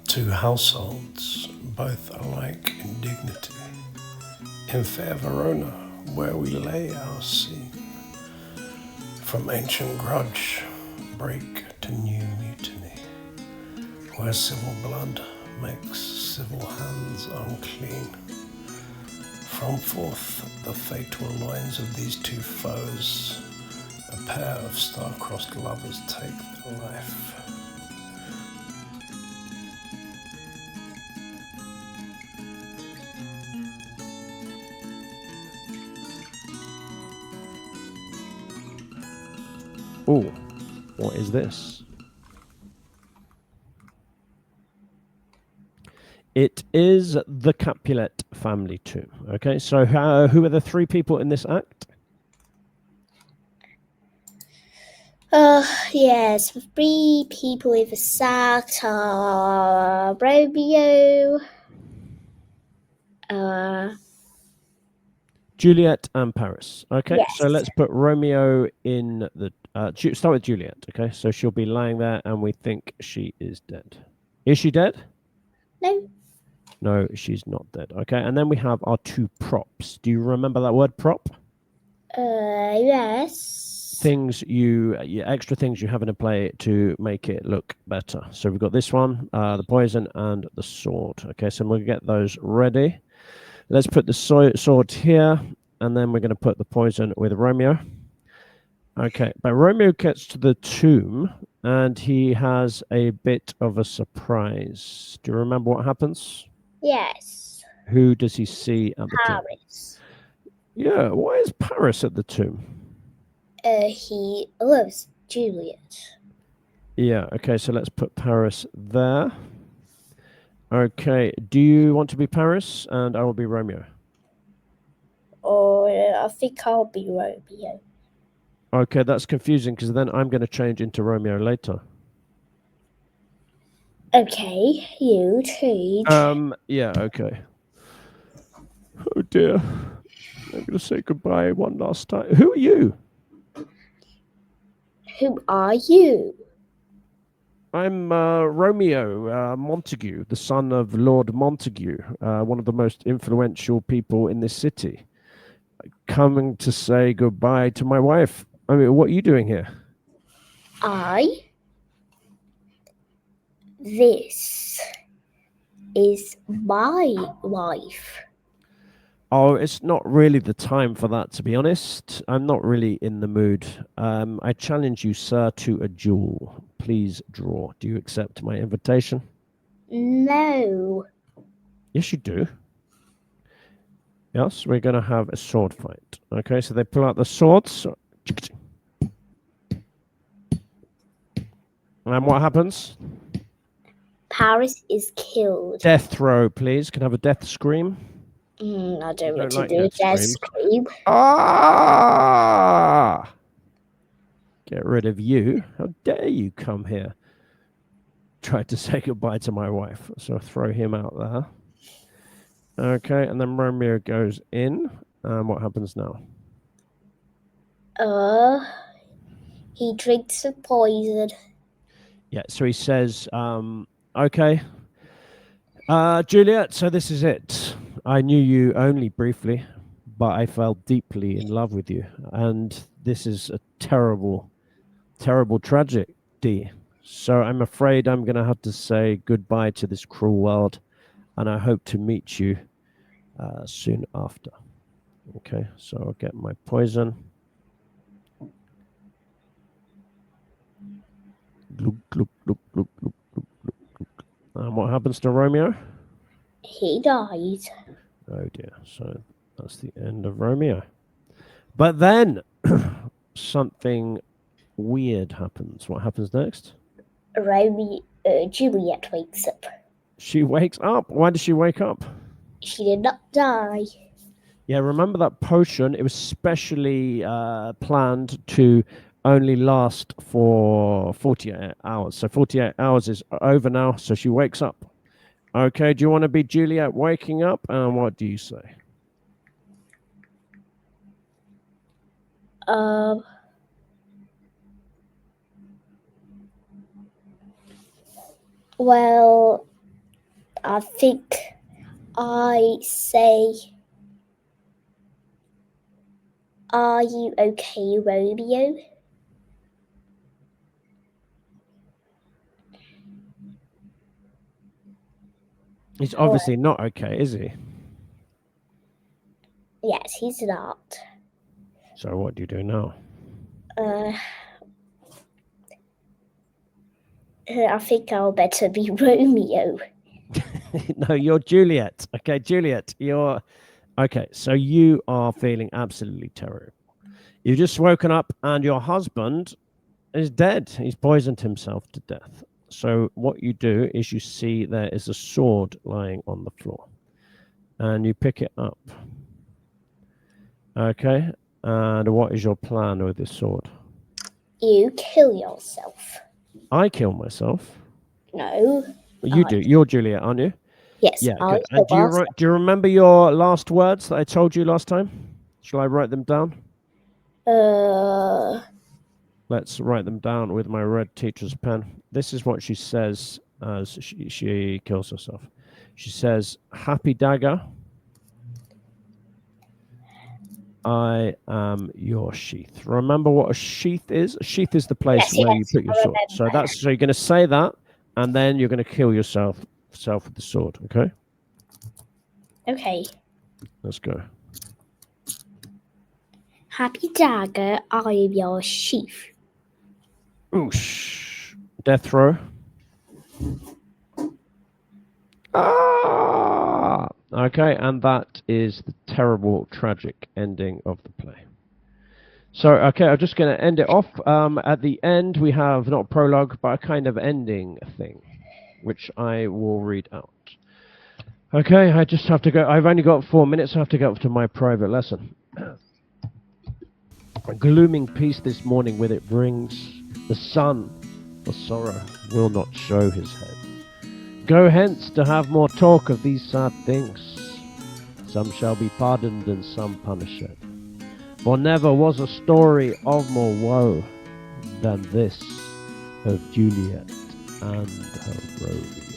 Two households, both alike in dignity, in fair Verona, where we lay our scene. From ancient grudge, break to new mutiny, where civil blood makes civil hands unclean. From forth the fatal loins of these two foes, a pair of star-crossed lovers take their life. Oh, what is this? It is the Capulet family tomb. Okay, so who are the three people in this act? Yes, three people with a sack are Romeo, Juliet and Paris. Okay, yes. so let's put Romeo in the. Start with Juliet. Okay, so she'll be lying there, and we think she is dead. Is she dead? No. No, she's not dead. Okay, and then we have our two props. Do you remember that word, prop? Yes. Extra things you have in a play to make it look better. So we've got this one, the poison and the sword. Okay, so we'll get those ready. Let's put the sword here, and then we're going to put the poison with Romeo. Okay, but Romeo gets to the tomb, and he has a bit of a surprise. Do you remember what happens? Yes. Who does he see at the tomb? Paris. Yeah, why is Paris at the tomb? He loves Juliet. Yeah, okay, so let's put Paris there. Okay, do you want to be Paris and I will be Romeo? Or I think I'll be Romeo. Okay, that's confusing because then I'm going to change into Romeo later. Okay, you change. Yeah, okay. Oh dear. I'm going to say goodbye one last time. Who are you? Who are you? I'm Romeo Montague, the son of Lord Montague, one of the most influential people in this city. Coming to say goodbye to my wife. I mean, what are you doing here? This is my wife. Oh, it's not really the time for that, to be honest. I'm not really in the mood. I challenge you, sir, to a duel. Please draw. Do you accept my invitation? No. Yes, you do. Yes, we're going to have a sword fight. Okay, so they pull out the swords. And what happens? Paris is killed. Death throw, please. Can I have a death scream? I don't want to like do death death screams. scream. Ah! Get rid of you. How dare you come here? Tried to say goodbye to my wife. So I'll throw him out there. Okay, and then Romeo goes in. What happens now? He drinks the poison. Yeah, so he says, okay, Juliet, so this is it. I knew you only briefly, but I fell deeply in love with you. And this is a terrible, terrible tragedy. So I'm afraid I'm going to have to say goodbye to this cruel world, and I hope to meet you soon after. Okay, so I'll get my poison. Glug, glug, glug, glug, glug, glug, glug. And what happens to Romeo? He dies. Oh dear, so that's the end of Romeo. But then something weird happens. What happens next? Juliet wakes up. She wakes up. Why does she wake up? She did not die. Yeah, remember that potion? It was specially planned to only last for 48 hours. So 48 hours is over now, so she wakes up. Okay, do you want to be Juliet waking up? And what do you say? Well, I think I say, "Are you okay, Romeo?" He's obviously not okay, is he? Yes, he's not. So what do you do now? I think I'll better be Romeo. No, you're Juliet. Okay, Juliet, you're okay. So you are feeling absolutely terrible. You've just woken up and your husband is dead. He's poisoned himself to death. So what you do is you see there is a sword lying on the floor and you pick it up. Okay. And what is your plan with this sword? You kill yourself. I kill myself. No. You do. You're Juliet, aren't you? Yes, Yeah. I Good. kill And myself. do you remember your last words that I told you last time? Shall I write them down? Let's write them down with my red teacher's pen. This is what she says as she kills herself. She says, "Happy dagger, I am your sheath." Remember what a sheath is? A sheath is the place where you put your sword. So you're going to say that, and then you're going to kill yourself with the sword. Okay. Okay. Let's go. Happy dagger, I am your sheath. Oosh. Death throw. Ah! Okay, and that is the terrible, tragic ending of the play. So, okay, I'm just going to end it off. At the end, we have not a prologue, but a kind of ending thing, which I will read out. Okay, I just have to go. I've only got 4 minutes. I have to go up to my private lesson. A glooming peace this morning with it brings. The sun, for sorrow, will not show his head. Go hence to have more talk of these sad things. Some shall be pardoned and some punished. For never was a story of more woe than this of Juliet and her Romeo.